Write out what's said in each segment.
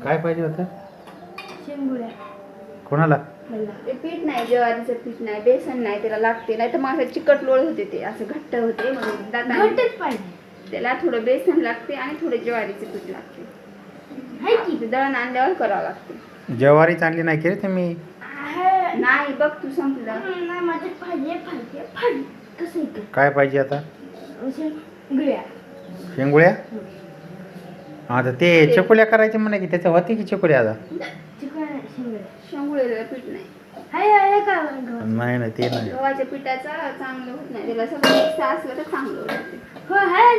काय पाहिजे होतं? शेंगुळ्या. कोणाला? ते पीठ नाही, ज्वारीचं पीठ नाही, बेसन नाही, त्याला लागते. नाही तर माझं चिकट लोळ होते, ते असं घट्ट होते म्हणून घट्टच पाहिजे. त्याला थोडं बेसन लागते आणि थोडं ज्वारीचं पीठ लागते. हाय की ते दळण आणल्यावर करावं लागते. ज्वारी चांगली नाही की रे तुम्ही? नाही बघ, तू संपलं. नाही माझे पाहिजे कसं येतं? काय पाहिजे आता? शेंगुळ्या. शेंगुळ्या? आता ते चकुल्या करायचे म्हणे की त्याचं होते की चकुल्या आता? शेंगुळ्या. शेंगुळेला पीठ नाही. हाय का नाही नाही ते नाही. गव्हाच्या पिठाचं चांगलं होत नाही, त्याला सगळं मिक्स असलं तर चांगलं होतं. हो हाय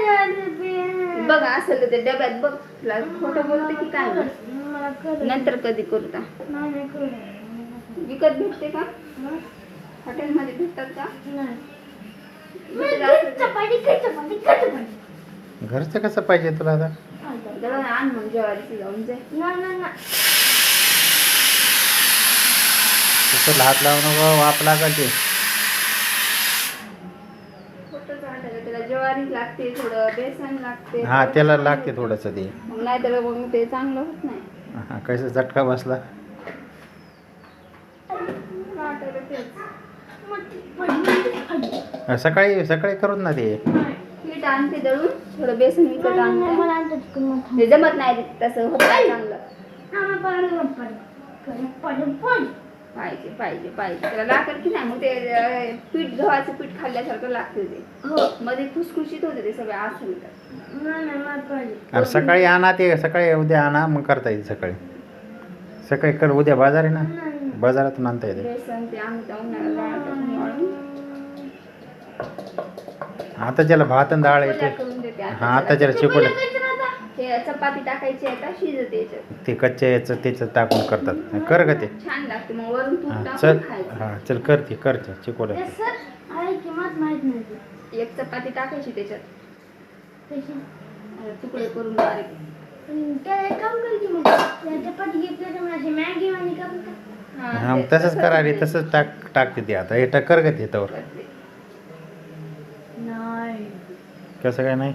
बघ असेल तर ते डब्यात बघ. तुला खोटं बोलते की काय बघ. मला कर. नंतर कधी करूता. नाही कर. विकत भेटते का? हॉटेलमध्ये भेटतात का? नाही. विकत असलं तर चपाती. घरचं कसं पाहिजे तुला आता? दळण आण मग ज्वारीचं जाऊन जाय. नाही. तसं हात लावू नको, वाप लागल ते. खोटंच वाटायचं. त्याला ज्वारी लागते, थोडं बेसन लागते. हा त्याला लागते थोडंसं ते. मग नाही तर मग ते चांगलं होत नाही. हा कसं झटका बसला? वाटायला तेच. सकाळी सकाळी करून ना ते. पीठ आणते दळून, थोडं बेसन विकत आणते. मला आणतात. ते जमत नाही तसं होत नाही चांगलं. पाहिजे त्याला लागत की नाही. मग ते पीठ, गव्हाचं पीठ खाल्ल्यासारखं लागतं ते. मध्ये खुसखुशीत होते ते सगळं असं अरे सकाळी आणा ते, सकाळी उद्या आणा मग करता येईल. सकाळी कर, उद्या बाजार आहे ना, बाजारातून आणता येते. बेसन ते आमच्या उन्हाळ्यात वाळून आता ज्याला भात आणि डाळ येते. करून देते. हा आता ज्याला चिकोल्या हे चपाती टाकायची आता शिजते याच्यात. ते कच्च्या याचं त्याचं टाकून करतात. कर ग ते. छान लागते. मग वरून तूप हा टाकून चल. खायचं. हा चल कर ते, कर ते चिकोल्या. माहित नाही. एक चपाती टाकायची त्याच्यात, तुकडे करून बारीक. काम करते मग चपाती घेतली मॅगी आणि हा मग तसंच करा रे, तसंच टाकते ते. आता हे कर ग ते तवर. नाही. कसं काय नाही?